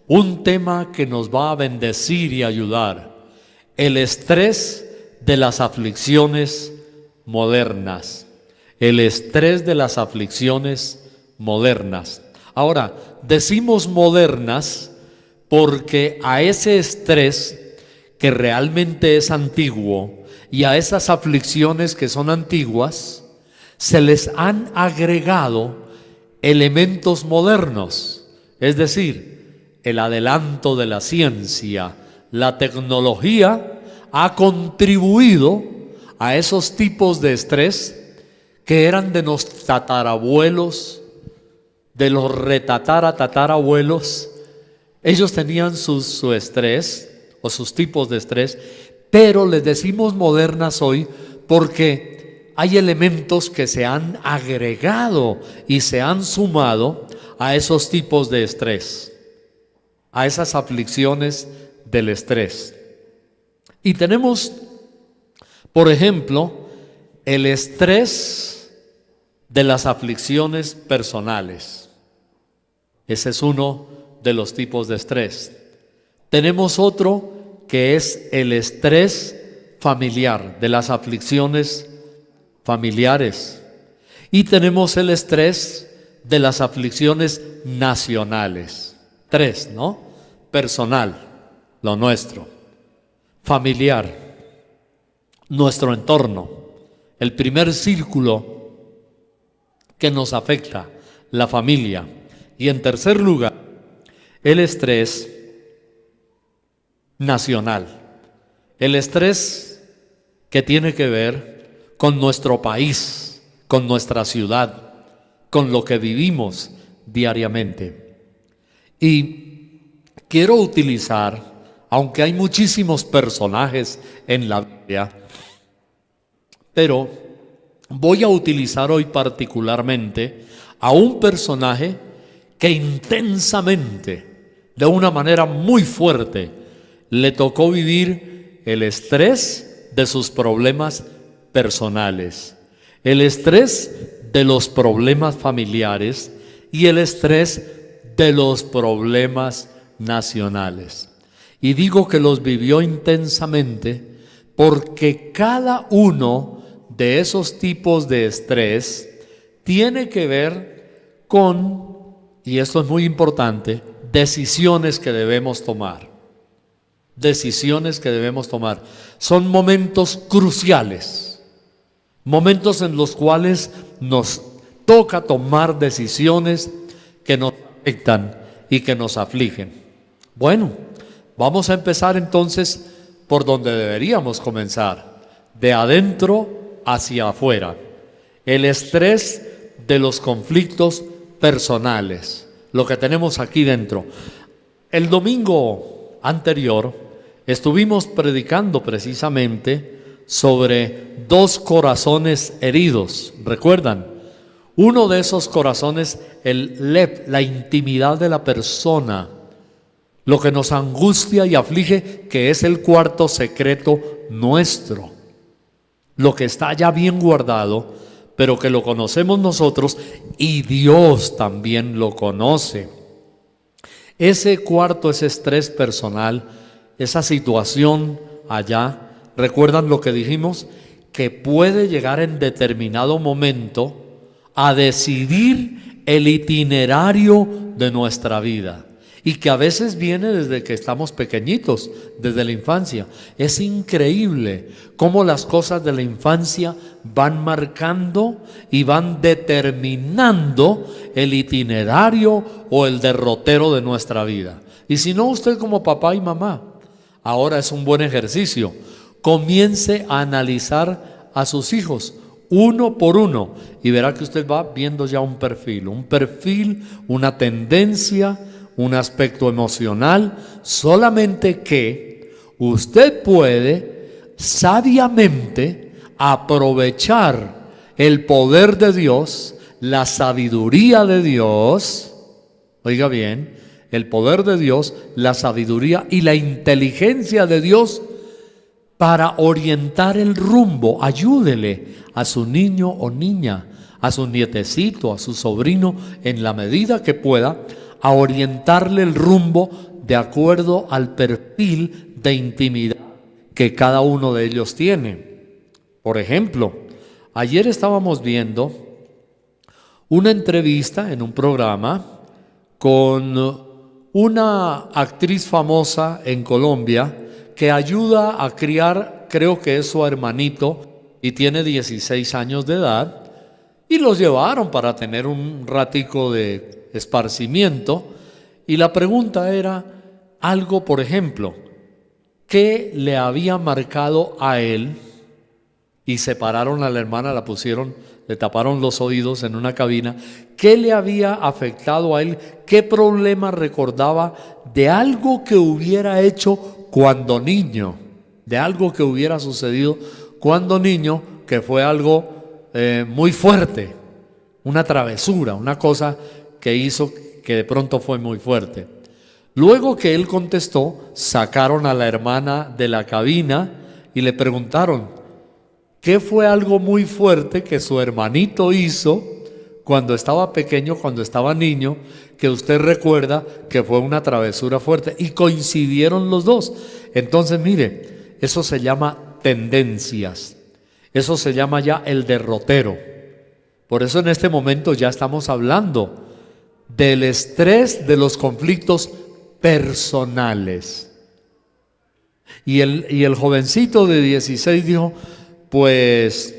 un tema que nos va a bendecir y ayudar: el estrés de las aflicciones modernas. El estrés de las aflicciones modernas. Ahora, decimos modernas porque a ese estrés que realmente es antiguo y a esas aflicciones que son antiguas se les han agregado elementos modernos, es decir, el adelanto de la ciencia, la tecnología ha contribuido a esos tipos de estrés que eran de los tatarabuelos, de los tatarabuelos. Ellos tenían su estrés o sus tipos de estrés, pero les decimos modernas hoy porque hay elementos que se han agregado y se han sumado a esos tipos de estrés, a esas aflicciones del estrés. Y tenemos, por ejemplo, el estrés de las aflicciones personales. Ese es uno de los tipos de estrés. Tenemos otro que es el estrés familiar, de las aflicciones familiares. Y tenemos el estrés de las aflicciones nacionales. 3, ¿no? Personal, lo nuestro. Familiar, nuestro entorno. El primer círculo que nos afecta, la familia. Y en tercer lugar, el estrés nacional. El estrés que tiene que ver con nuestro país, con nuestra ciudad, con lo que vivimos diariamente. Y quiero utilizar, aunque hay muchísimos personajes en la Biblia, pero voy a utilizar hoy particularmente a un personaje que intensamente, de una manera muy fuerte, le tocó vivir el estrés de sus problemas personales, el estrés de los problemas familiares y el estrés de los problemas nacionales. Y digo que los vivió intensamente porque cada uno de esos tipos de estrés tiene que ver con, y esto es muy importante, decisiones que debemos tomar. Decisiones que debemos tomar. Son momentos cruciales, momentos en los cuales nos toca tomar decisiones que nos afectan y que nos afligen. Bueno, vamos a empezar entonces por donde deberíamos comenzar, de adentro hacia afuera. El estrés de los conflictos personales, lo que tenemos aquí dentro. El domingo anterior estuvimos predicando precisamente sobre 2 corazones heridos. ¿Recuerdan? Uno de esos corazones, el lev, la intimidad de la persona, lo que nos angustia y aflige, que es el cuarto secreto nuestro, lo que está ya bien guardado, pero que lo conocemos nosotros y Dios también lo conoce. Ese cuarto, ese estrés personal, esa situación allá, ¿recuerdan lo que dijimos? Que puede llegar en determinado momento a decidir el itinerario de nuestra vida. Y que a veces viene desde que estamos pequeñitos, desde la infancia. Es increíble cómo las cosas de la infancia van marcando y van determinando el itinerario o el derrotero de nuestra vida. Y si no, usted como papá y mamá, ahora es un buen ejercicio. Comience a analizar a sus hijos uno por uno y verá que usted va viendo ya un perfil, una tendencia, un aspecto emocional, solamente que usted puede sabiamente aprovechar el poder de Dios, la sabiduría de Dios, oiga bien, el poder de Dios, la sabiduría y la inteligencia de Dios para orientar el rumbo. Ayúdele a su niño o niña, a su nietecito, a su sobrino, en la medida que pueda, a orientarle el rumbo de acuerdo al perfil de intimidad que cada uno de ellos tiene. Por ejemplo, ayer estábamos viendo una entrevista en un programa con una actriz famosa en Colombia que ayuda a criar, creo que es su hermanito, y tiene 16 años de edad, y los llevaron para tener un ratico de esparcimiento, y la pregunta era algo, por ejemplo, ¿qué le había marcado a él? Y separaron a la hermana, la pusieron, le taparon los oídos en una cabina. ¿Qué le había afectado a él? ¿Qué problema recordaba de algo que hubiera hecho cuando niño? De algo que hubiera sucedido cuando niño, que fue algo muy fuerte, una travesura, una cosa que hizo que de pronto fue muy fuerte. Luego que él contestó, sacaron a la hermana de la cabina y le preguntaron, ¿qué fue algo muy fuerte que su hermanito hizo cuando estaba pequeño, cuando estaba niño, que usted recuerda que fue una travesura fuerte? Y coincidieron los dos. Entonces, mire, eso se llama tendencias. Eso se llama ya el derrotero. Por eso en este momento ya estamos hablando del estrés de los conflictos personales. Y el jovencito de 16 dijo, pues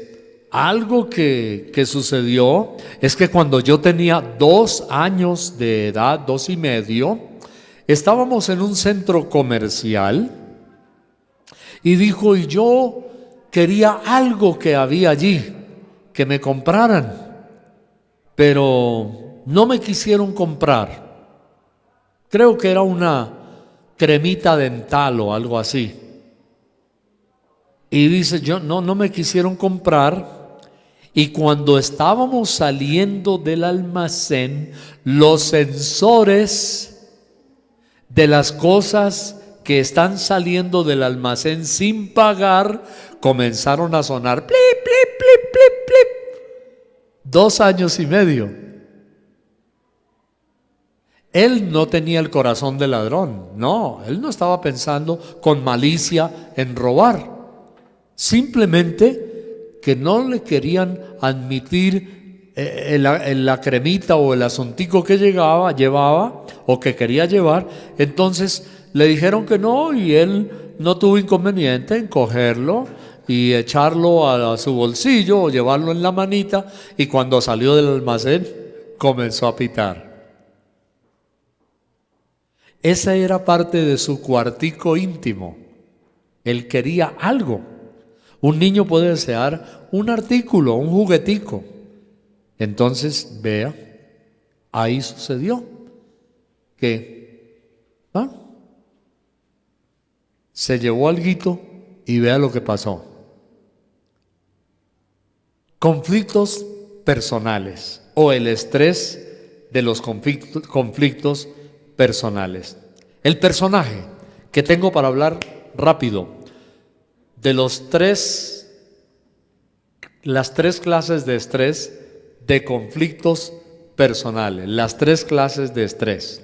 algo que sucedió es que cuando yo tenía 2 años de edad, 2 y medio, estábamos en un centro comercial y dijo, y yo quería algo que había allí, que me compraran, pero no me quisieron comprar. Creo que era una cremita dental o algo así. Y dice, no me quisieron comprar. Y cuando estábamos saliendo del almacén, los sensores de las cosas que están saliendo del almacén sin pagar comenzaron a sonar plip, plip, plip, plip, plip. 2 años y medio. Él no tenía el corazón de ladrón. No, él no estaba pensando con malicia en robar. Simplemente que no le querían admitir la cremita o el asuntico que llevaba o que quería llevar. Entonces le dijeron que no y él no tuvo inconveniente en cogerlo y echarlo a su bolsillo o llevarlo en la manita, y cuando salió del almacén comenzó a pitar. Esa era parte de su cuartico íntimo. Él quería algo. Un niño puede desear un artículo, un juguetico. Entonces, vea, ahí sucedió que se llevó alguito y vea lo que pasó. Conflictos personales o el estrés de los conflictos personales. El personaje que tengo para hablar rápido de las 3 clases de estrés de conflictos personales, las 3 clases de estrés.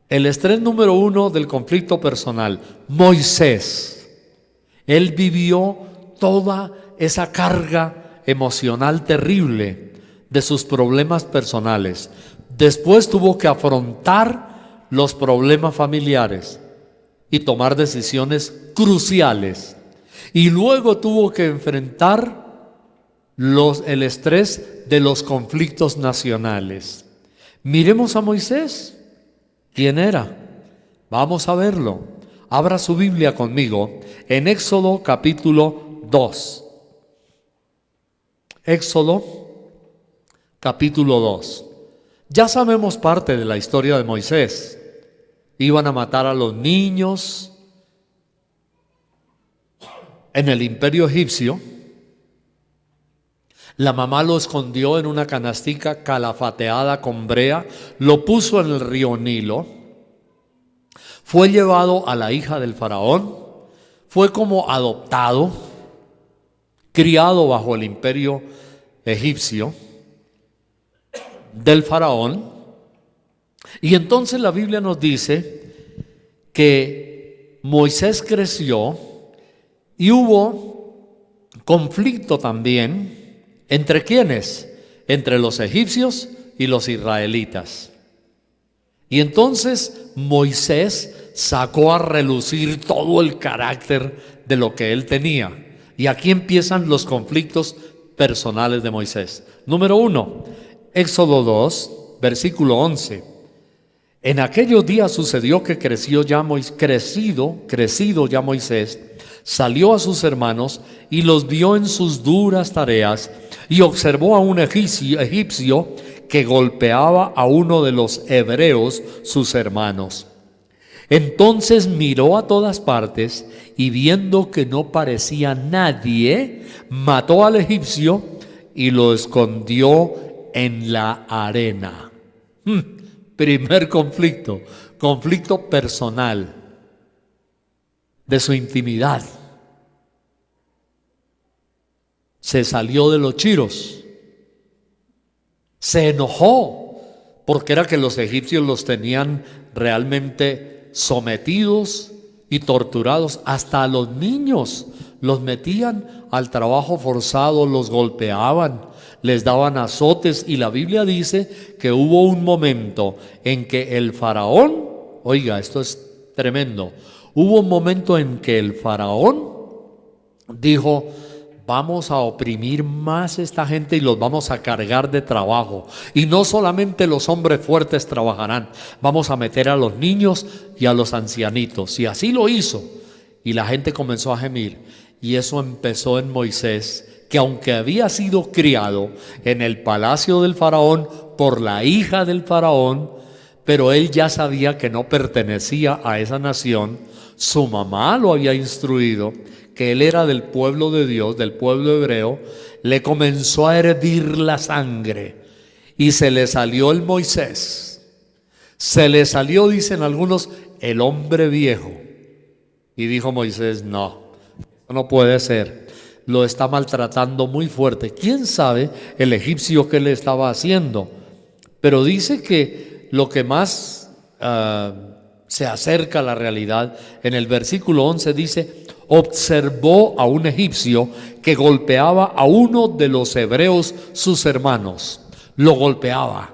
El estrés número 1 del conflicto personal, Moisés. Él vivió toda esa carga emocional terrible de sus problemas personales. Después tuvo que afrontar los problemas familiares y tomar decisiones cruciales. Y luego tuvo que enfrentar el estrés de los conflictos nacionales. Miremos a Moisés. ¿Quién era? Vamos a verlo. Abra su Biblia conmigo en Éxodo capítulo 2. Éxodo capítulo 2. Ya sabemos parte de la historia de Moisés. Iban a matar a los niños en el imperio egipcio. La mamá lo escondió en una canastica calafateada con brea, lo puso en el río Nilo, fue llevado a la hija del faraón, fue como adoptado, criado bajo el imperio egipcio del faraón. Y entonces la Biblia nos dice que Moisés creció y hubo conflicto también. ¿Entre quiénes? Entre los egipcios y los israelitas. Y entonces Moisés sacó a relucir todo el carácter de lo que él tenía. Y aquí empiezan los conflictos personales de Moisés. Número 1, Éxodo 2, versículo 11. En aquellos días sucedió que crecido ya Moisés, salió a sus hermanos y los vio en sus duras tareas, y observó a un egipcio que golpeaba a uno de los hebreos, sus hermanos. Entonces miró a todas partes y viendo que no parecía nadie, mató al egipcio y lo escondió en la arena. Primer conflicto personal, de su intimidad. Se salió de los chiros, se enojó, porque era que los egipcios los tenían realmente sometidos y torturados. Hasta a los niños los metían al trabajo forzado, los golpeaban, les daban azotes, y la Biblia dice que hubo un momento en que el faraón, oiga, esto es tremendo, hubo un momento en que el faraón dijo: vamos a oprimir más a esta gente y los vamos a cargar de trabajo. Y no solamente los hombres fuertes trabajarán, vamos a meter a los niños y a los ancianitos. Y así lo hizo. Y la gente comenzó a gemir. Y eso empezó en Moisés, que aunque había sido criado en el palacio del faraón por la hija del faraón, pero él ya sabía que no pertenecía a esa nación. Su mamá lo había instruido que él era del pueblo de Dios, del pueblo hebreo. Le comenzó a hervir la sangre y se le salió el Moisés. Se le salió, dicen algunos, el hombre viejo. Y dijo Moisés: no, no puede ser, lo está maltratando muy fuerte. ¿Quién sabe el egipcio qué le estaba haciendo? Pero dice que lo que más se acerca a la realidad, en el versículo 11 dice: observó a un egipcio que golpeaba a uno de los hebreos, sus hermanos. Lo golpeaba.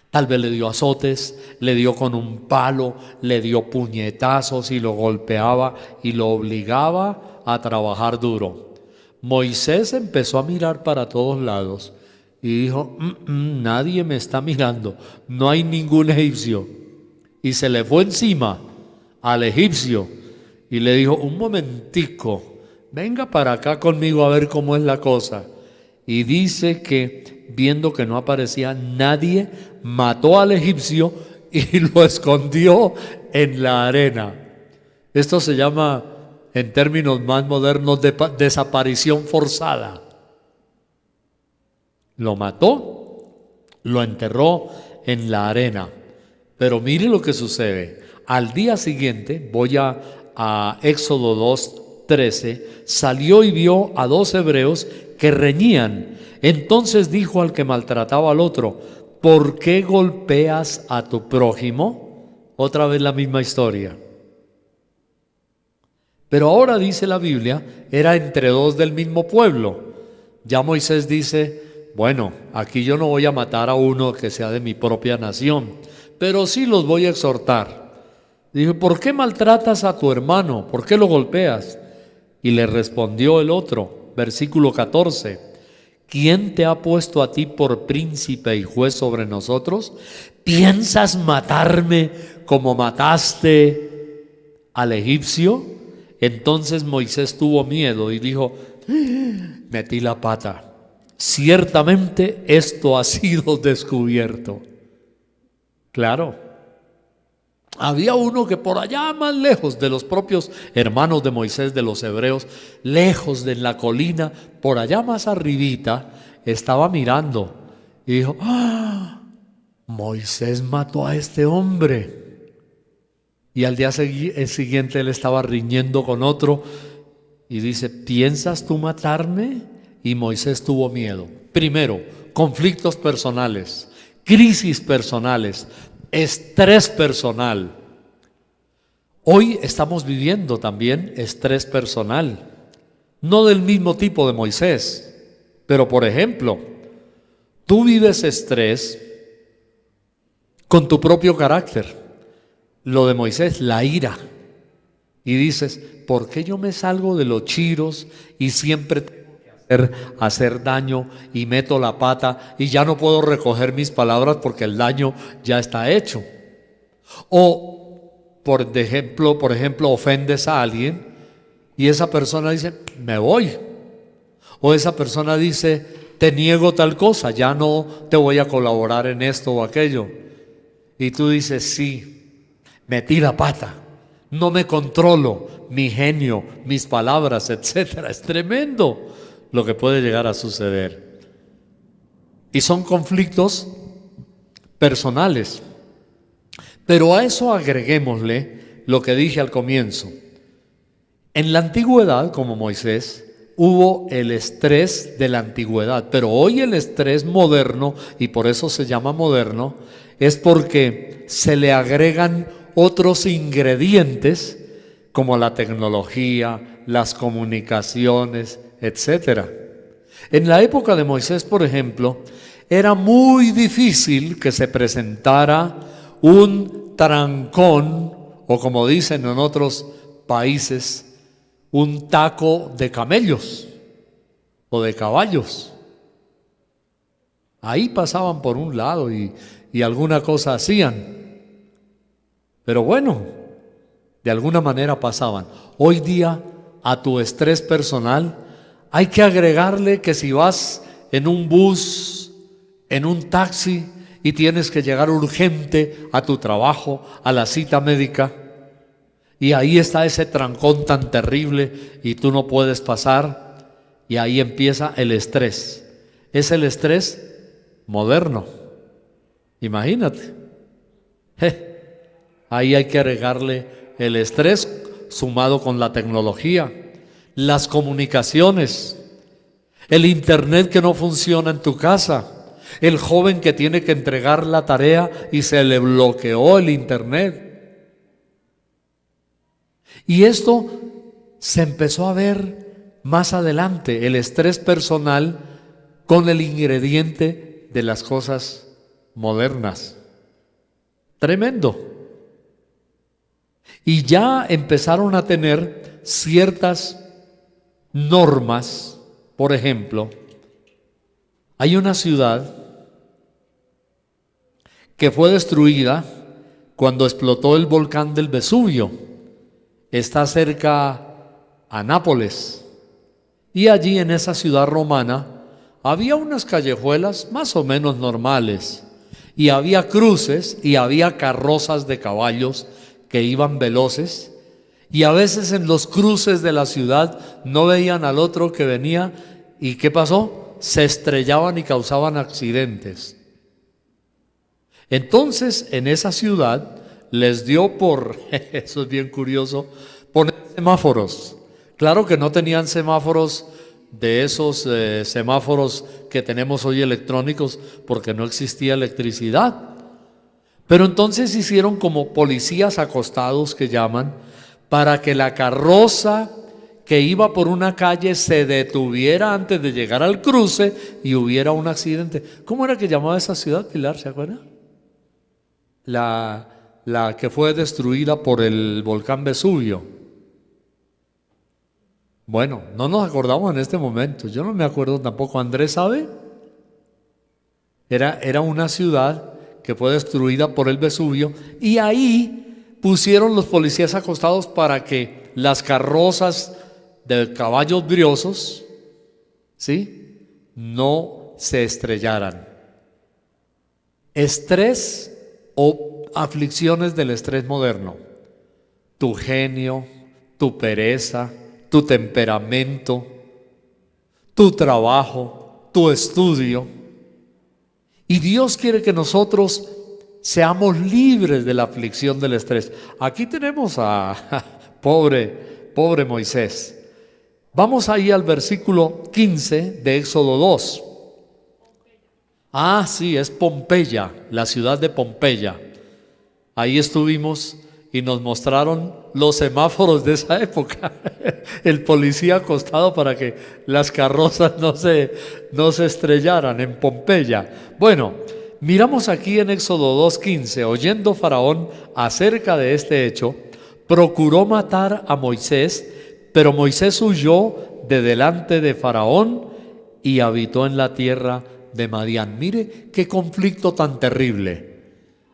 Tal vez le dio azotes, le dio con un palo, le dio puñetazos y lo golpeaba y lo obligaba a trabajar duro. Moisés empezó a mirar para todos lados y dijo: nadie me está mirando, no hay ningún egipcio. Y se le fue encima al egipcio y le dijo: un momentico, venga para acá conmigo a ver cómo es la cosa. Y dice que viendo que no aparecía nadie, mató al egipcio y lo escondió en la arena. Esto se llama, en términos más modernos, desaparición forzada. Lo mató, lo enterró en la arena. Pero mire lo que sucede. Al día siguiente, voy a Éxodo 2:13, salió y vio a 2 hebreos que reñían. Entonces dijo al que maltrataba al otro: ¿por qué golpeas a tu prójimo? Otra vez la misma historia. Pero ahora dice la Biblia, era entre 2 del mismo pueblo. Ya Moisés dice: bueno, aquí yo no voy a matar a uno que sea de mi propia nación, pero sí los voy a exhortar. Dijo: ¿por qué maltratas a tu hermano? ¿Por qué lo golpeas? Y le respondió el otro, versículo 14: ¿quién te ha puesto a ti por príncipe y juez sobre nosotros? ¿Piensas matarme como mataste al egipcio? Entonces Moisés tuvo miedo y dijo: metí la pata. Ciertamente esto ha sido descubierto. Claro, había uno que por allá más lejos de los propios hermanos de Moisés, de los hebreos, lejos de la colina, por allá más arribita, estaba mirando y dijo: Moisés mató a este hombre. Y al día siguiente él estaba riñendo con otro y dice: ¿piensas tú matarme? Y Moisés tuvo miedo. Primero, conflictos personales, crisis personales, estrés personal. Hoy estamos viviendo también estrés personal, no del mismo tipo de Moisés, pero por ejemplo, tú vives estrés con tu propio carácter. Lo de Moisés, la ira. Y dices, ¿por qué yo me salgo de los chiros y siempre tengo que hacer daño y meto la pata y ya no puedo recoger mis palabras porque el daño ya está hecho? O, por ejemplo, ofendes a alguien y esa persona dice, me voy. O esa persona dice, te niego tal cosa, ya no te voy a colaborar en esto o aquello. Y tú dices, sí, metí la pata, no me controlo, mi genio, mis palabras, etcétera. Es tremendo lo que puede llegar a suceder. Y son conflictos personales. Pero a eso agreguémosle lo que dije al comienzo. En la antigüedad, como Moisés, hubo el estrés de la antigüedad, pero hoy el estrés moderno, y por eso se llama moderno, es porque se le agregan otros ingredientes como la tecnología, las comunicaciones, etcétera. En la época de Moisés, por ejemplo, era muy difícil que se presentara un trancón, o como dicen en otros países, un taco de camellos o de caballos. Ahí pasaban por un lado y alguna cosa hacían. Pero bueno, de alguna manera pasaban. Hoy día a tu estrés personal hay que agregarle que si vas en un bus, en un taxi y tienes que llegar urgente a tu trabajo, a la cita médica, y ahí está ese trancón tan terrible y tú no puedes pasar, y ahí empieza el estrés. Es el estrés moderno. Imagínate. Ahí hay que agregarle el estrés sumado con la tecnología, las comunicaciones, el internet que no funciona en tu casa, el joven que tiene que entregar la tarea y se le bloqueó el internet. Y esto se empezó a ver más adelante, el estrés personal con el ingrediente de las cosas modernas. Tremendo. Y ya empezaron a tener ciertas normas. Por ejemplo, hay una ciudad que fue destruida cuando explotó el volcán del Vesubio. Está cerca a Nápoles. Y allí en esa ciudad romana había unas callejuelas más o menos normales. Y había cruces y había carrozas de caballos que iban veloces. Y a veces en los cruces de la ciudad no veían al otro que venía. ¿Y qué pasó? Se estrellaban y causaban accidentes. Entonces en esa ciudad les dio por, eso es bien curioso, poner semáforos. Claro que no tenían semáforos de esos semáforos que tenemos hoy electrónicos porque no existía electricidad. Pero entonces hicieron como policías acostados que llaman, para que la carroza que iba por una calle se detuviera antes de llegar al cruce y hubiera un accidente. ¿Cómo era que llamaba esa ciudad, Pilar? ¿Se acuerda? La que fue destruida por el volcán Vesubio. Bueno, no nos acordamos en este momento. Yo no me acuerdo tampoco. ¿Andrés sabe? Era una ciudad que fue destruida por el Vesubio, y ahí pusieron los policías acostados para que las carrozas de caballos briosos, ¿sí?, no se estrellaran. Estrés o aflicciones del estrés moderno: tu genio, tu pereza, tu temperamento, tu trabajo, tu estudio. Y Dios quiere que nosotros seamos libres de la aflicción del estrés. Aquí tenemos a pobre Moisés. Vamos ahí al versículo 15 de Éxodo 2. Ah, sí, es Pompeya, la ciudad de Pompeya. Ahí estuvimos y nos mostraron los semáforos de esa época. El policía acostado para que las carrozas no se estrellaran en Pompeya. Bueno, miramos aquí en Éxodo 2:15, oyendo Faraón acerca de este hecho, procuró matar a Moisés, pero Moisés huyó de delante de Faraón y habitó en la tierra de Madián. Mire qué conflicto tan terrible.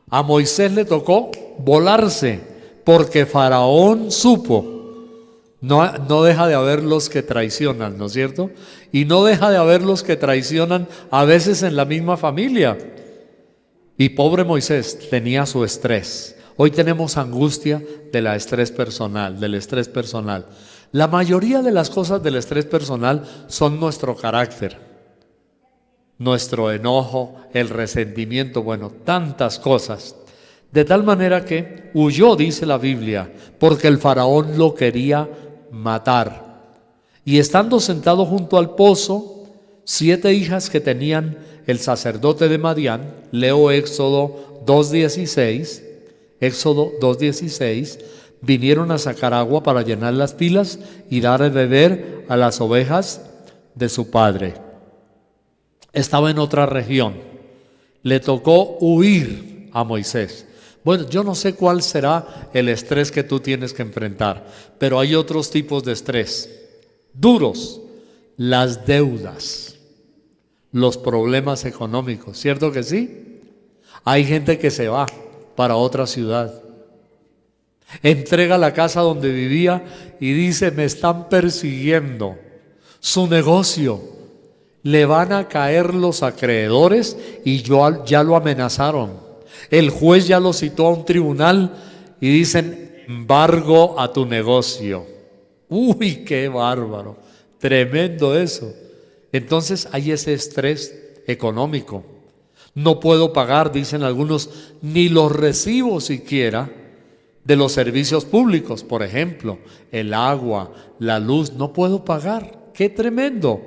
A Moisés le tocó volarse porque Faraón supo. No deja de haber los que traicionan, ¿no es cierto? Y no deja de haber los que traicionan a veces en la misma familia. Y pobre Moisés tenía su estrés. Hoy tenemos angustia del estrés personal. La mayoría de las cosas del estrés personal son nuestro carácter, nuestro enojo, el resentimiento, bueno, tantas cosas. De tal manera que huyó, dice la Biblia, porque el faraón lo quería matar. Y estando sentado junto al pozo, 7 hijas que tenían el sacerdote de Madián, leo Éxodo 2:16, vinieron a sacar agua para llenar las pilas y dar de beber a las ovejas de su padre. Estaba en otra región. Le tocó huir a Moisés. Bueno, yo no sé cuál será el estrés que tú tienes que enfrentar, pero hay otros tipos de estrés duros: las deudas, los problemas económicos, ¿cierto que sí? Hay gente que se va para otra ciudad, entrega la casa donde vivía y dice: me están persiguiendo, su negocio, le van a caer los acreedores y ya lo amenazaron. El juez ya lo citó a un tribunal y dicen: embargo a tu negocio. Uy, qué bárbaro, tremendo eso. Entonces hay ese estrés económico. No puedo pagar, dicen algunos, ni los recibos siquiera de los servicios públicos, por ejemplo, el agua, la luz, no puedo pagar. ¡Qué tremendo!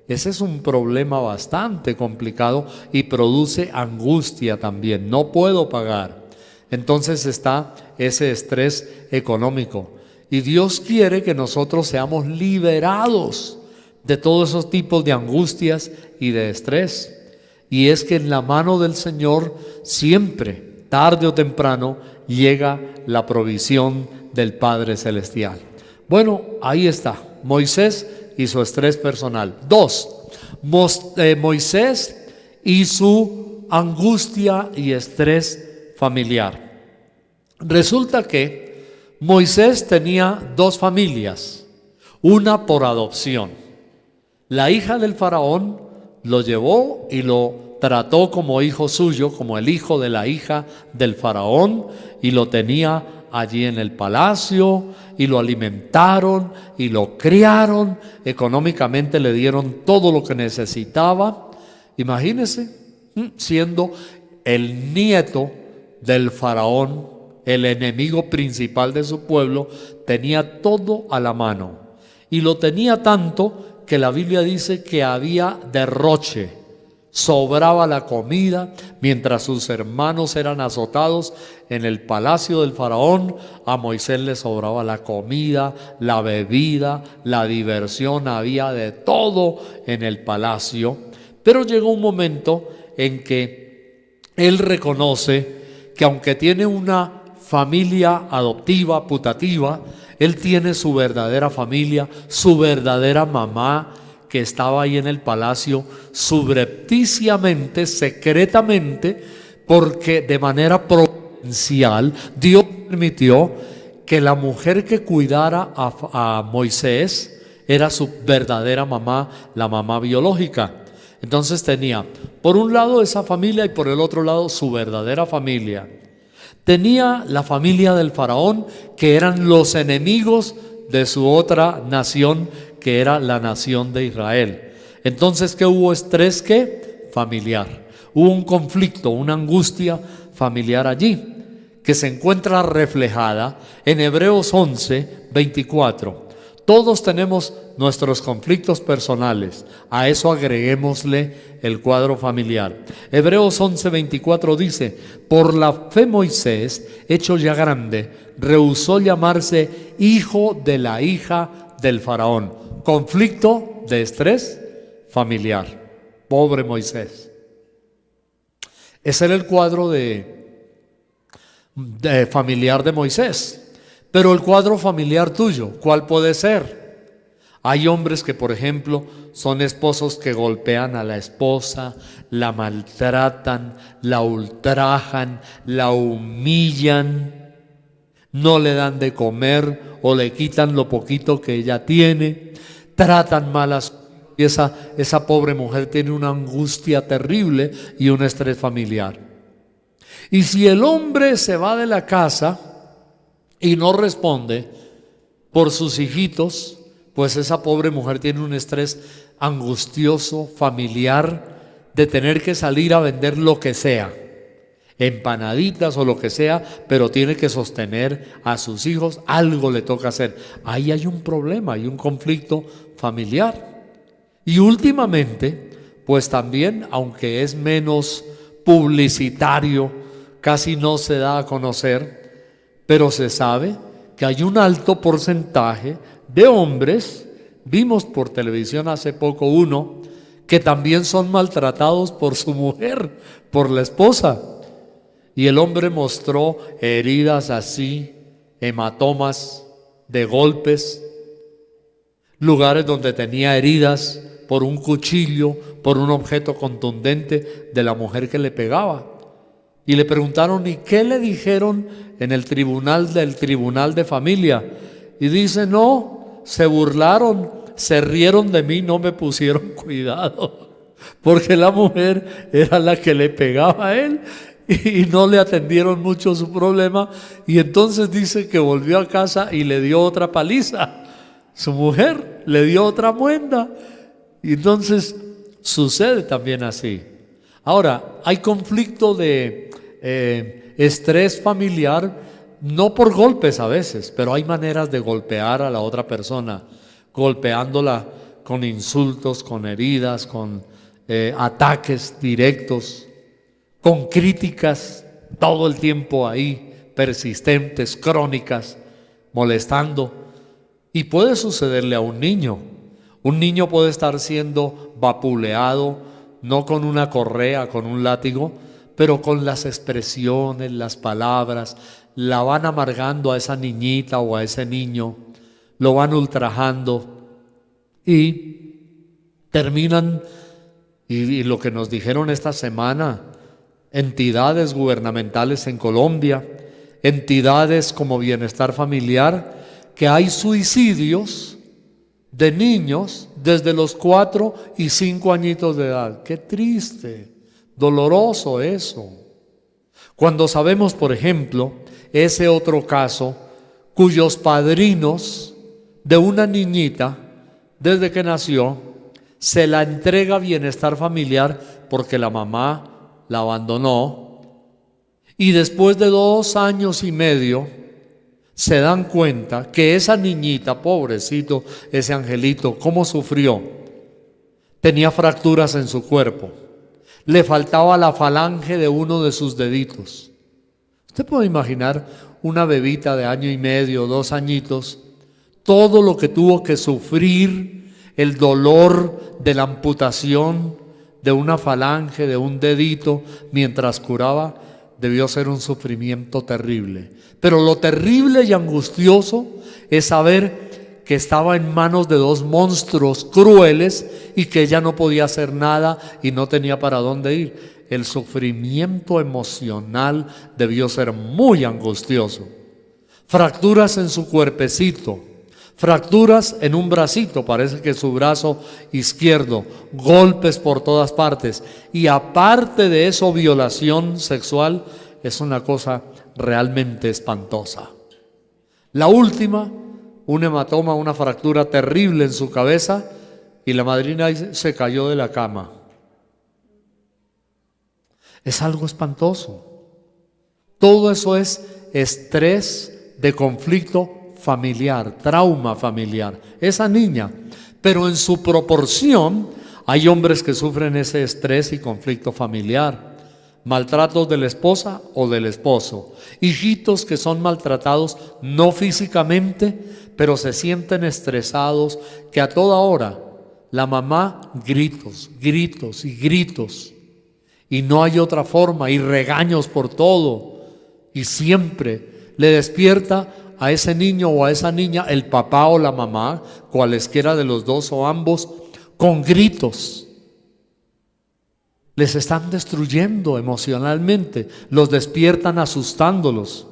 Ese es un problema bastante complicado y produce angustia también. No puedo pagar. Entonces está ese estrés económico. Y Dios quiere que nosotros seamos liberados de todos esos tipos de angustias y de estrés. Y es que en la mano del Señor siempre, tarde o temprano, llega la provisión del Padre Celestial. Bueno, ahí está, Moisés y su estrés personal. 2, Moisés y su angustia y estrés familiar. Resulta que Moisés tenía 2 familias, una por adopción. La hija del faraón lo llevó y lo trató como hijo suyo, como el hijo de la hija del faraón, y lo tenía allí en el palacio, y lo alimentaron y lo criaron, económicamente le dieron todo lo que necesitaba. Imagínense, siendo el nieto del faraón, el enemigo principal de su pueblo, tenía todo a la mano. Y lo tenía tanto que la Biblia dice que había derroche. Sobraba la comida mientras sus hermanos eran azotados en el palacio del faraón. A Moisés le sobraba la comida, la bebida, la diversión, había de todo en el palacio. Pero llegó un momento en que él reconoce que aunque tiene una familia adoptiva, putativa, él tiene su verdadera familia, su verdadera mamá, que estaba ahí en el palacio subrepticiamente, secretamente, porque de manera providencial Dios permitió que la mujer que cuidara a Moisés era su verdadera mamá, la mamá biológica. Entonces tenía por un lado esa familia y por el otro lado su verdadera familia. Tenía la familia del faraón, que eran los enemigos de su otra nación, que era la nación de Israel. Entonces, ¿qué hubo? Estrés, ¿qué? Familiar. Hubo un conflicto, una angustia familiar allí, que se encuentra reflejada en Hebreos 11:24. Todos tenemos nuestros conflictos personales. A eso agreguémosle el cuadro familiar. Hebreos 11:24 dice: por la fe Moisés, hecho ya grande, rehusó llamarse hijo de la hija del faraón. Conflicto de estrés familiar. Pobre Moisés. Ese era el cuadro de familiar de Moisés. Pero el cuadro familiar tuyo, ¿cuál puede ser? Hay hombres que, por ejemplo, son esposos que golpean a la esposa, la maltratan, la ultrajan, la humillan, no le dan de comer o le quitan lo poquito que ella tiene, tratan mal a su y esa pobre mujer tiene una angustia terrible y un estrés familiar. Y si el hombre se va de la casa y no responde por sus hijitos, pues esa pobre mujer tiene un estrés angustioso, familiar, de tener que salir a vender lo que sea, empanaditas o lo que sea, pero tiene que sostener a sus hijos, algo le toca hacer. Ahí hay un problema, hay un conflicto familiar. Y últimamente, pues también, aunque es menos publicitario, casi no se da a conocer, pero se sabe que hay un alto porcentaje de hombres, vimos por televisión hace poco uno, que también son maltratados por su mujer, por la esposa. Y el hombre mostró heridas así, hematomas de golpes, lugares donde tenía heridas por un cuchillo, por un objeto contundente de la mujer que le pegaba. Y le preguntaron: ¿y qué le dijeron en el tribunal de familia? Y dice: no, se burlaron, se rieron de mí, no me pusieron cuidado, porque la mujer era la que le pegaba a él y no le atendieron mucho su problema. Y entonces dice que volvió a casa y le dio otra paliza. Su mujer le dio otra muenda. Y entonces sucede también así. Ahora, hay conflicto de estrés familiar, no por golpes a veces, pero hay maneras de golpear a la otra persona, golpeándola con insultos, con heridas, con ataques directos, con críticas todo el tiempo ahí, persistentes, crónicas, molestando. Y puede sucederle a un niño. Un niño puede estar siendo vapuleado, no con una correa, con un látigo, pero con las expresiones, las palabras, la van amargando a esa niñita o a ese niño, lo van ultrajando y terminan, y lo que nos dijeron esta semana, entidades gubernamentales en Colombia, entidades como Bienestar Familiar, que hay suicidios de niños desde los 4 y 5 añitos de edad. ¡Qué triste! Doloroso eso. Cuando sabemos, por ejemplo, ese otro caso, cuyos padrinos de una niñita, desde que nació, se la entrega a Bienestar Familiar porque la mamá la abandonó, y después de 2 años y medio se dan cuenta que esa niñita, pobrecito, ese angelito, ¿cómo sufrió? Tenía fracturas en su cuerpo. Le faltaba la falange de uno de sus deditos. Usted puede imaginar una bebita de 1 año y medio, 2 añitos, todo lo que tuvo que sufrir, el dolor de la amputación de una falange, de un dedito, mientras curaba, debió ser un sufrimiento terrible. Pero lo terrible y angustioso es saber que estaba en manos de 2 monstruos crueles y que ella no podía hacer nada y no tenía para dónde ir. El sufrimiento emocional debió ser muy angustioso. Fracturas en su cuerpecito, fracturas en un bracito, parece que su brazo izquierdo, golpes por todas partes. Y aparte de eso, violación sexual, es una cosa realmente espantosa. La última, un hematoma, una fractura terrible en su cabeza, y la madrina se cayó de la cama. Es algo espantoso. Todo eso es estrés de conflicto familiar, trauma familiar. esa niña. Pero en su proporción hay hombres que sufren ese estrés y conflicto familiar, maltratos de la esposa o del esposo, hijitos que son maltratados no físicamente, pero se sienten estresados, que a toda hora la mamá gritos, gritos y gritos, y no hay otra forma, y regaños por todo, y siempre le despierta a ese niño o a esa niña el papá o la mamá, cualesquiera de los dos o ambos, con gritos. Les están destruyendo emocionalmente, los despiertan asustándolos.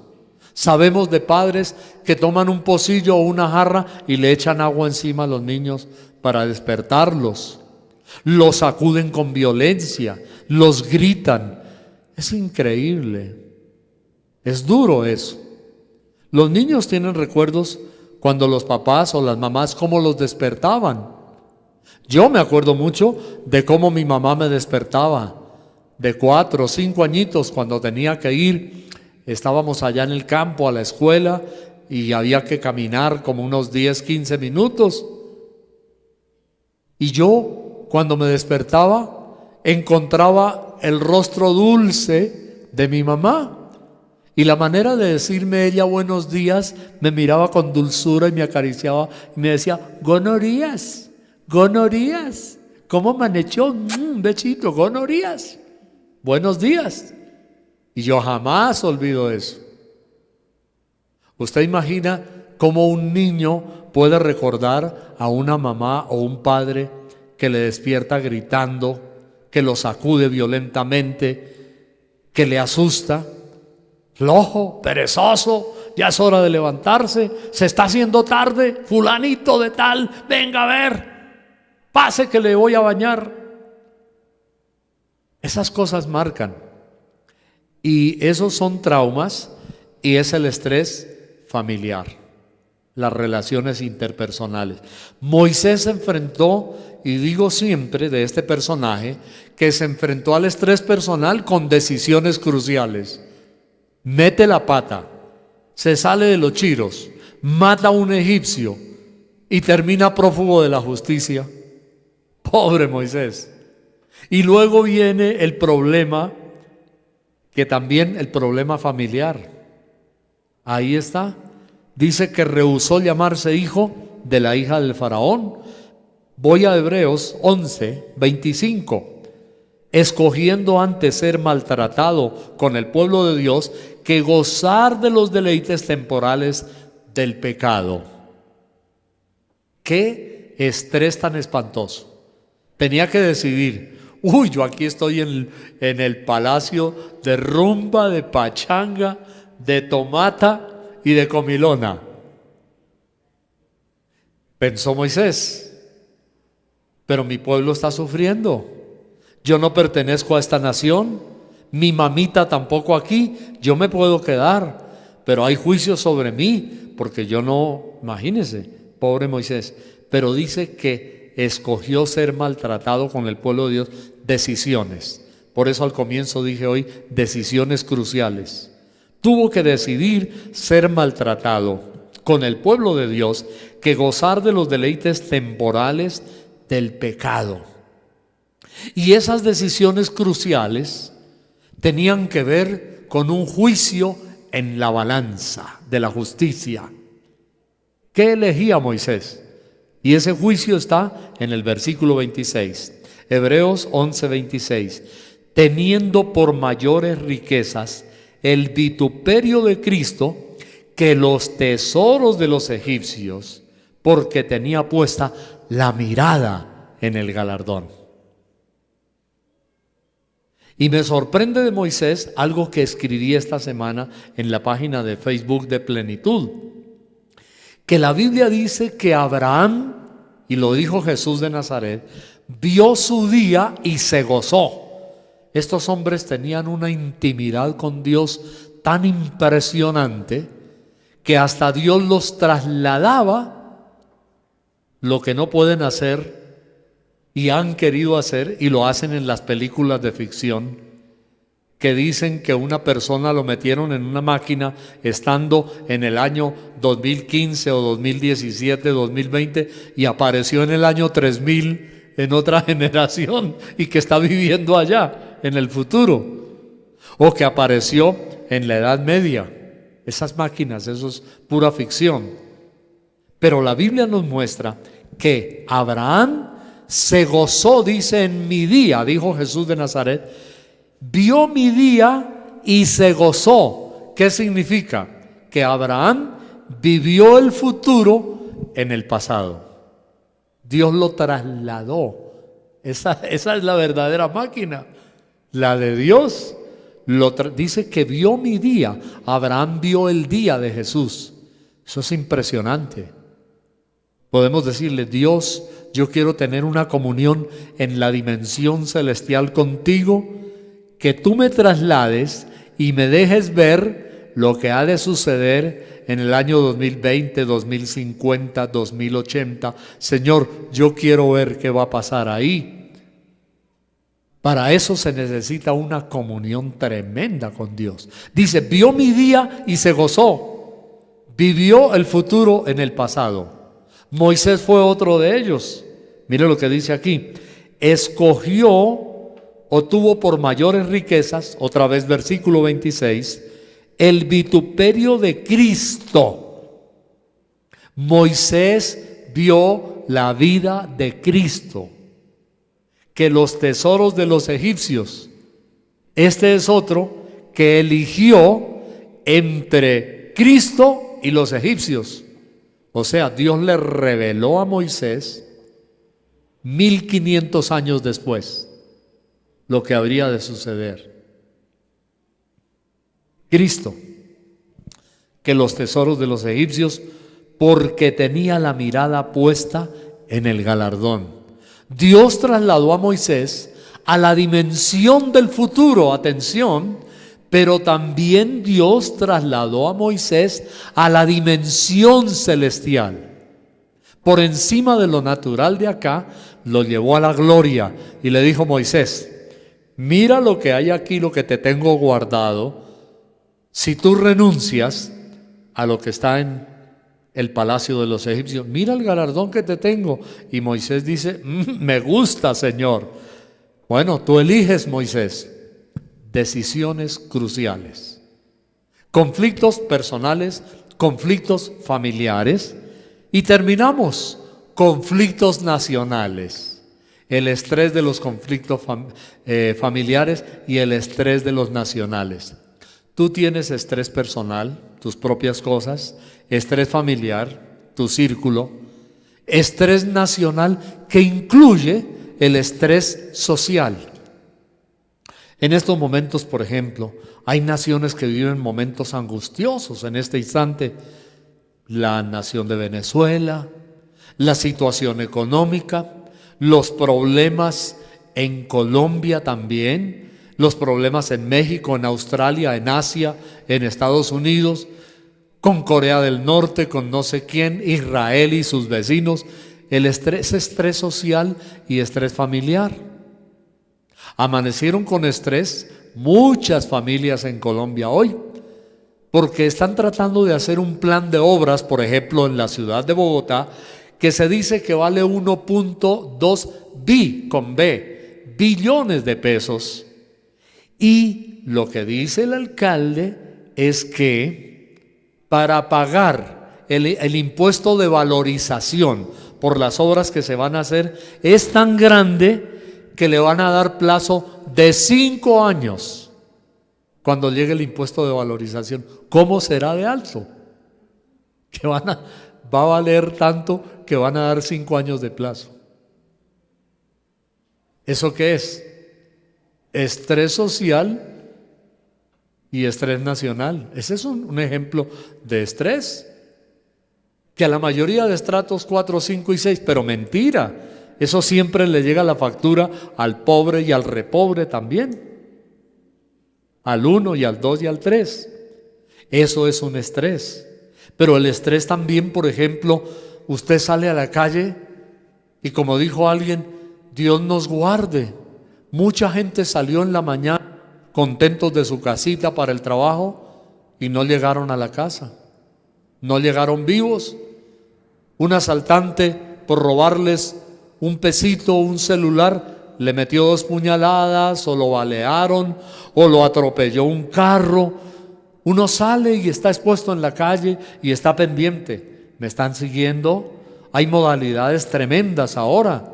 Sabemos de padres que toman un pocillo o una jarra y le echan agua encima a los niños para despertarlos. Los sacuden con violencia, los gritan. Es increíble. Es duro eso. Los niños tienen recuerdos cuando los papás o las mamás cómo los despertaban. Yo me acuerdo mucho de cómo mi mamá me despertaba de 4 o 5 añitos cuando tenía que ir. Estábamos allá en el campo a la escuela y había que caminar como unos 10, 15 minutos. Y yo, cuando me despertaba, encontraba el rostro dulce de mi mamá. Y la manera de decirme ella buenos días, me miraba con dulzura y me acariciaba y me decía, gonorías, gonorías, ¿cómo amanechó? Un besito, gonorías, buenos días. Y yo jamás olvido eso. ¿Usted imagina cómo un niño puede recordar a una mamá o un padre que le despierta gritando, que lo sacude violentamente, que le asusta? Flojo, perezoso, ya es hora de levantarse, se está haciendo tarde, fulanito de tal, venga a ver, pase que le voy a bañar. Esas cosas marcan. Y esos son traumas y es el estrés familiar, las relaciones interpersonales. Moisés se enfrentó, y digo siempre de este personaje, que se enfrentó al estrés personal con decisiones cruciales. Mete la pata, se sale de los chiros, mata a un egipcio y termina prófugo de la justicia. Pobre Moisés. Y luego viene el problema, que también el problema familiar. Ahí está. Dice que rehusó llamarse hijo de la hija del faraón. Voy a Hebreos 11, 25. Escogiendo antes ser maltratado con el pueblo de Dios que gozar de los deleites temporales del pecado. Qué estrés tan espantoso. Tenía que decidir, yo aquí estoy en el palacio de rumba, de pachanga, de tomata y de comilona. Pensó Moisés, pero mi pueblo está sufriendo. Yo no pertenezco a esta nación, mi mamita tampoco aquí, yo me puedo quedar, pero hay juicio sobre mí, porque yo no, imagínense, pobre Moisés, pero dice que escogió ser maltratado con el pueblo de Dios, decisiones. Por eso al comienzo dije hoy, decisiones cruciales. Tuvo que decidir ser maltratado con el pueblo de Dios que gozar de los deleites temporales del pecado. Y esas decisiones cruciales tenían que ver con un juicio en la balanza de la justicia. ¿Qué elegía Moisés? Y ese juicio está en el versículo 26, Hebreos 11, 26. Teniendo por mayores riquezas el vituperio de Cristo que los tesoros de los egipcios, porque tenía puesta la mirada en el galardón. Y me sorprende de Moisés algo que escribí esta semana en la página de Facebook de Plenitud, que la Biblia dice que Abraham, y lo dijo Jesús de Nazaret, vio su día y se gozó. Estos hombres tenían una intimidad con Dios tan impresionante que hasta Dios los trasladaba lo que no pueden hacer y han querido hacer, y lo hacen en las películas de ficción, que dicen que una persona lo metieron en una máquina estando en el año 2015 o 2017, 2020 y apareció en el año 3000 en otra generación y que está viviendo allá en el futuro, o que apareció en la Edad Media. Esas máquinas, eso es pura ficción. Pero la Biblia nos muestra que Abraham se gozó, dice, en mi día, dijo Jesús de Nazaret, vio mi día y se gozó. ¿Qué significa? Que Abraham vivió el futuro en el pasado. Dios lo trasladó. Esa es la verdadera máquina, la de Dios. Dice que vio mi día. Abraham vio el día de Jesús. Eso es impresionante. Podemos decirle: Dios, yo quiero tener una comunión en la dimensión celestial contigo, que tú me traslades y me dejes ver lo que ha de suceder en el año 2020, 2050, 2080. Señor, yo quiero ver qué va a pasar ahí. Para eso se necesita una comunión tremenda con Dios. Dice, vio mi día y se gozó. Vivió el futuro en el pasado. Moisés fue otro de ellos. Mire lo que dice aquí. Escogió o tuvo por mayores riquezas, otra vez versículo 26, el vituperio de Cristo. Moisés vio la vida de Cristo, que los tesoros de los egipcios. Este es otro que eligió entre Cristo y los egipcios. O sea, Dios le reveló a Moisés 1500 años después lo que habría de suceder. Cristo, que los tesoros de los egipcios, porque tenía la mirada puesta en el galardón. Dios trasladó a Moisés a la dimensión del futuro, atención, pero también Dios trasladó a Moisés a la dimensión celestial. Por encima de lo natural de acá, lo llevó a la gloria y le dijo: Moisés, mira lo que hay aquí, lo que te tengo guardado. Si tú renuncias a lo que está en el palacio de los egipcios, mira el galardón que te tengo. Y Moisés dice: me gusta, Señor. Bueno, tú eliges, Moisés. Decisiones cruciales, conflictos personales, conflictos familiares, y terminamos, conflictos nacionales, el estrés de los conflictos familiares y el estrés de los nacionales. Tú tienes estrés personal, tus propias cosas, estrés familiar, tu círculo, estrés nacional que incluye el estrés social. En estos momentos, por ejemplo, hay naciones que viven momentos angustiosos en este instante. La nación de Venezuela, la situación económica, los problemas en Colombia también, los problemas en México, en Australia, en Asia, en Estados Unidos, con Corea del Norte, con no sé quién, Israel y sus vecinos. El estrés social y estrés familiar. Amanecieron con estrés muchas familias en Colombia hoy, porque están tratando de hacer un plan de obras, por ejemplo, en la ciudad de Bogotá, que se dice que vale 1.2 billones de pesos. Y lo que dice el alcalde es que para pagar el impuesto de valorización por las obras que se van a hacer es tan grande que le van a dar plazo de 5 años cuando llegue el impuesto de valorización. ¿Cómo será de alto? Que va a valer tanto que van a dar 5 años de plazo. ¿Eso qué es? Estrés social y estrés nacional. Ese es un ejemplo de estrés que a la mayoría de estratos 4, 5 y 6, pero mentira. Eso siempre le llega la factura al pobre y al repobre también. Al 1 y al 2 y al 3. Eso es un estrés. Pero el estrés también, por ejemplo, usted sale a la calle y, como dijo alguien, Dios nos guarde. Mucha gente salió en la mañana contentos de su casita para el trabajo y no llegaron a la casa, no llegaron vivos. Un asaltante, por robarles un pesito, un celular, le metió 2 puñaladas, o lo balearon, o lo atropelló un carro. Uno sale y está expuesto en la calle y está pendiente. ¿Me están siguiendo? Hay modalidades tremendas ahora.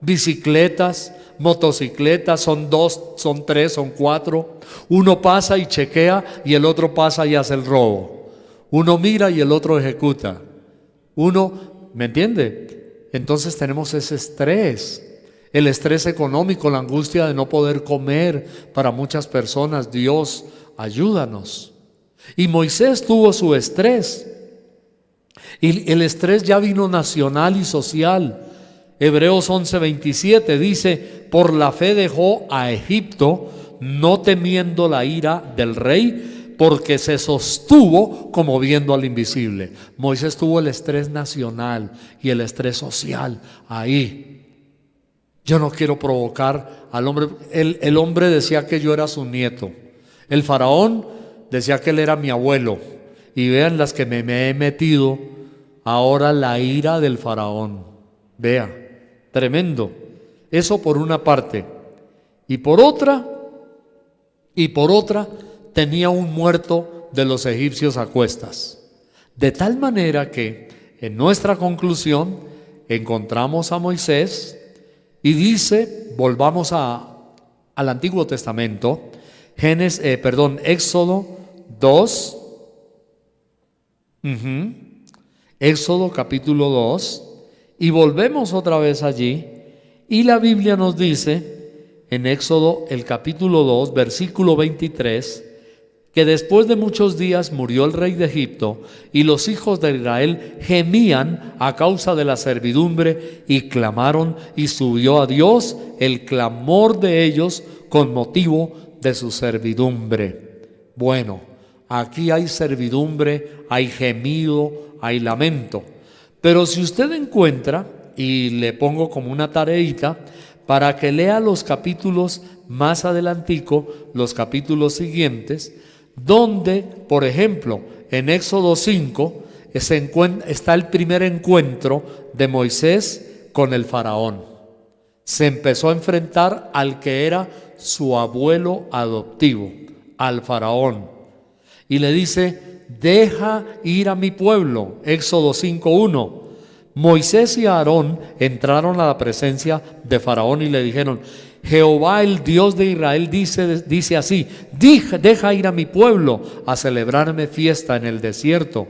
Bicicletas, motocicletas, son 2, son 3, son 4. Uno pasa y chequea y el otro pasa y hace el robo. Uno mira y el otro ejecuta. Uno, ¿me entiende? Entonces tenemos ese estrés. El estrés económico, la angustia de no poder comer para muchas personas. Dios, ayúdanos. Y Moisés tuvo su estrés. Y el estrés ya vino nacional y social. Hebreos 11:27 dice: por la fe dejó a Egipto, no temiendo la ira del rey, porque se sostuvo como viendo al invisible. Moisés tuvo el estrés nacional y el estrés social ahí. Yo no quiero provocar al hombre. El hombre decía que yo era su nieto. El faraón decía que él era mi abuelo. Y vean las que me he metido ahora, la ira del faraón. Vea, tremendo. Eso por una parte. Y por otra, tenía un muerto de los egipcios a cuestas. De tal manera que en nuestra conclusión encontramos a Moisés y dice, volvamos al Antiguo Testamento, Éxodo 2, Éxodo capítulo 2, y volvemos otra vez allí, y la Biblia nos dice, en Éxodo el capítulo 2, versículo 23, que después de muchos días murió el rey de Egipto, y los hijos de Israel gemían a causa de la servidumbre, y clamaron, y subió a Dios el clamor de ellos con motivo de su servidumbre. Bueno, aquí hay servidumbre, hay gemido, hay lamento. Pero si usted encuentra, y le pongo como una tareita, para que lea los capítulos más adelantico, los capítulos siguientes, donde, por ejemplo, en Éxodo 5 está el primer encuentro de Moisés con el faraón. Se empezó a enfrentar al que era su abuelo adoptivo, al faraón, y le dice: deja ir a mi pueblo. Éxodo 5:1. Moisés y Aarón entraron a la presencia de faraón y le dijeron: Jehová, el Dios de Israel, dice así: deja ir a mi pueblo a celebrarme fiesta en el desierto.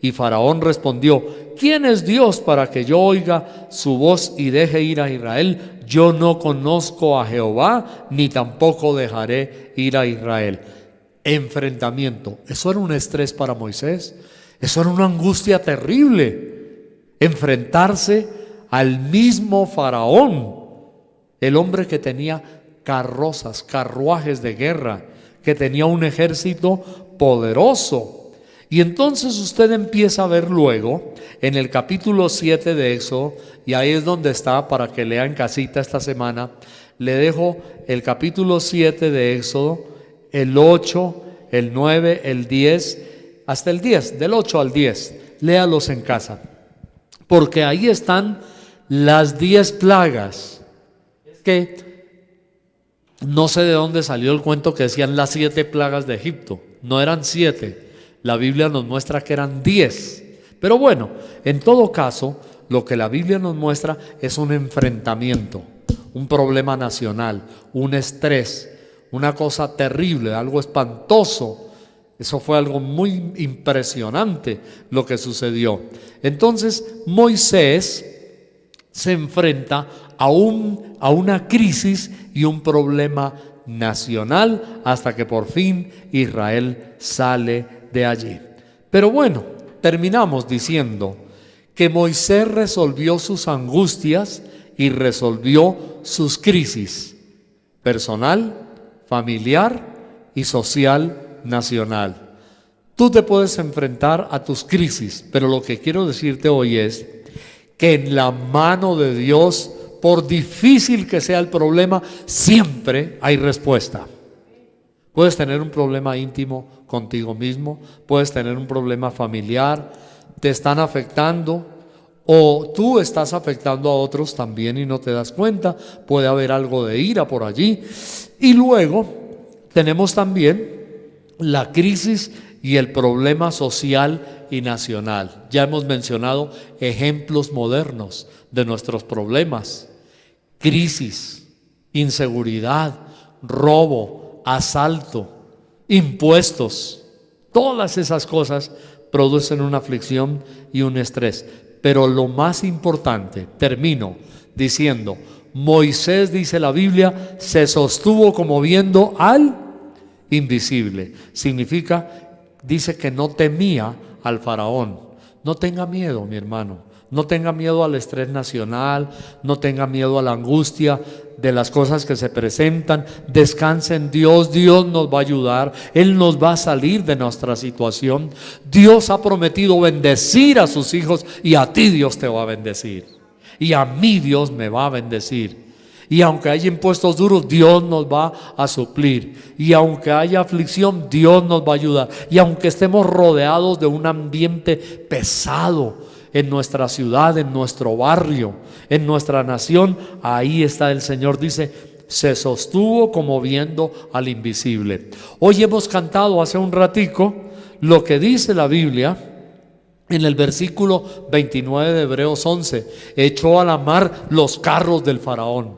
Y faraón respondió: ¿quién es Dios para que yo oiga su voz y deje ir a Israel? Yo no conozco a Jehová, ni tampoco dejaré ir a Israel. Enfrentamiento. Eso era un estrés para Moisés. Eso era una angustia terrible. Enfrentarse al mismo faraón, el hombre que tenía carrozas, carruajes de guerra, que tenía un ejército poderoso. Y entonces usted empieza a ver luego en el capítulo 7 de Éxodo, y ahí es donde está para que lea en casita esta semana. Le dejo el capítulo 7 de Éxodo, el 8, el 9, el 10, hasta el 10, del 8 al 10. Léalos en casa, porque ahí están las 10 plagas. Es que no sé de dónde salió el cuento que decían las 7 plagas de Egipto. No eran 7. La Biblia nos muestra que eran 10. Pero bueno, en todo caso, lo que la Biblia nos muestra es un enfrentamiento, un problema nacional, un estrés, una cosa terrible, algo espantoso. Eso fue algo muy impresionante lo que sucedió. Entonces Moisés se enfrenta a una crisis y un problema nacional hasta que por fin Israel sale de allí. Pero bueno, terminamos diciendo que Moisés resolvió sus angustias y resolvió sus crisis personal, familiar y social nacional. Tú te puedes enfrentar a tus crisis, pero lo que quiero decirte hoy es que en la mano de Dios, por difícil que sea el problema, siempre hay respuesta. Puedes tener un problema íntimo contigo mismo, puedes tener un problema familiar, te están afectando o tú estás afectando a otros también y no te das cuenta. Puede haber algo de ira por allí. Y luego tenemos también la crisis y el problema social y nacional. Ya hemos mencionado ejemplos modernos de nuestros problemas: crisis, inseguridad, robo, asalto, impuestos. Todas esas cosas producen una aflicción y un estrés. Pero lo más importante, termino diciendo, Moisés, dice la Biblia, se sostuvo como viendo al invisible. Significa, dice que no temía al faraón. No tenga miedo, mi hermano. No tenga miedo al estrés nacional, no tenga miedo a la angustia de las cosas que se presentan. Descanse en Dios, Dios nos va a ayudar, Él nos va a salir de nuestra situación. Dios ha prometido bendecir a sus hijos y a ti Dios te va a bendecir. Y a mí Dios me va a bendecir. Y aunque haya impuestos duros, Dios nos va a suplir. Y aunque haya aflicción, Dios nos va a ayudar. Y aunque estemos rodeados de un ambiente pesado en nuestra ciudad, en nuestro barrio, en nuestra nación, ahí está el Señor, dice, se sostuvo como viendo al invisible. Hoy hemos cantado hace un ratico lo que dice la Biblia en el versículo 29 de Hebreos 11. Echó a la mar los carros del faraón.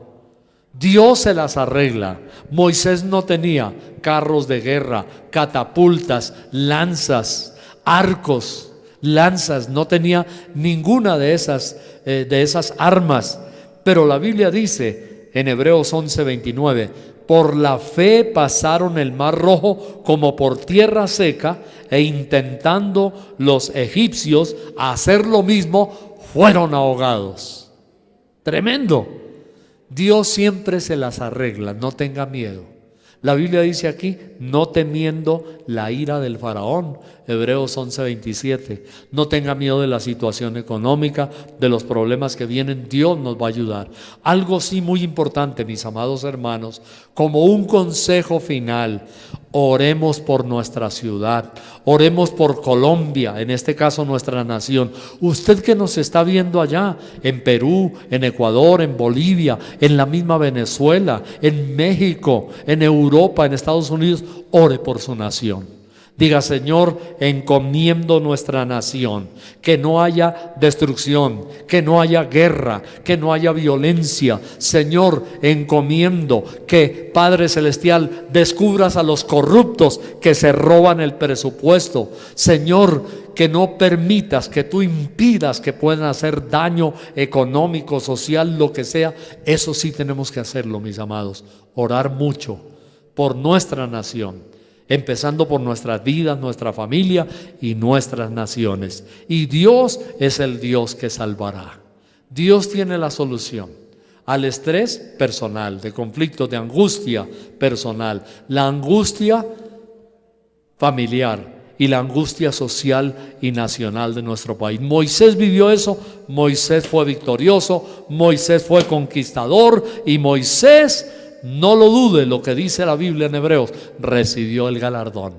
Dios se las arregla. Moisés no tenía carros de guerra, catapultas, lanzas, arcos, lanzas, no tenía ninguna de esas armas. Pero la Biblia dice en Hebreos 11:29, por la fe pasaron el mar rojo como por tierra seca, e intentando los egipcios hacer lo mismo, fueron ahogados. Tremendo. Dios siempre se las arregla, no tenga miedo. La Biblia dice aquí, no temiendo la ira del faraón, Hebreos 11:27. No tenga miedo de la situación económica, de los problemas que vienen, Dios nos va a ayudar. Algo sí muy importante, mis amados hermanos, como un consejo final, oremos por nuestra ciudad, oremos por Colombia, en este caso nuestra nación. Usted que nos está viendo allá, en Perú, en Ecuador, en Bolivia, en la misma Venezuela, en México, en Europa, en Estados Unidos, ore por su nación. Diga, Señor, encomiendo nuestra nación, que no haya destrucción, que no haya guerra, que no haya violencia. Señor, encomiendo que, Padre Celestial, descubras a los corruptos que se roban el presupuesto. Señor, que no permitas, que tú impidas que puedan hacer daño económico, social, lo que sea. Eso sí tenemos que hacerlo, mis amados. Orar mucho por nuestra nación, empezando por nuestras vidas, nuestra familia y nuestras naciones. Y Dios es el Dios que salvará. Dios tiene la solución al estrés personal, de conflicto, de angustia personal, la angustia familiar y la angustia social y nacional de nuestro país. Moisés vivió eso, Moisés fue victorioso, Moisés fue conquistador y Moisés, no lo dude, lo que dice la Biblia en Hebreos, recibió el galardón,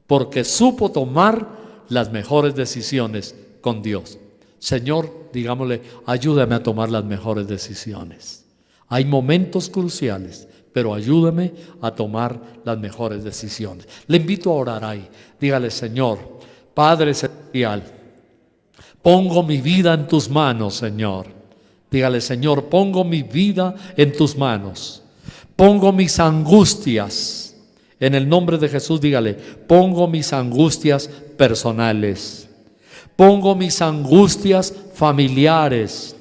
porque supo tomar las mejores decisiones con Dios. Señor, digámosle, ayúdame a tomar las mejores decisiones. Hay momentos cruciales, pero ayúdame a tomar las mejores decisiones. Le invito a orar ahí. Dígale, Señor, Padre Celestial, pongo mi vida en tus manos, Señor. Dígale, Señor, pongo mi vida en tus manos. Pongo mis angustias, en el nombre de Jesús, dígale, pongo mis angustias personales, pongo mis angustias familiares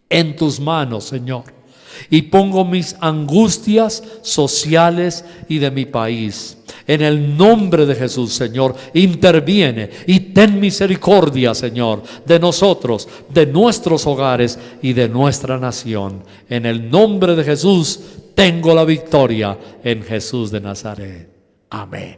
en tus manos, Señor, y pongo mis angustias sociales y de mi país. En el nombre de Jesús, Señor, interviene y ten misericordia, Señor, de nosotros, de nuestros hogares y de nuestra nación. En el nombre de Jesús, tengo la victoria en Jesús de Nazaret. Amén.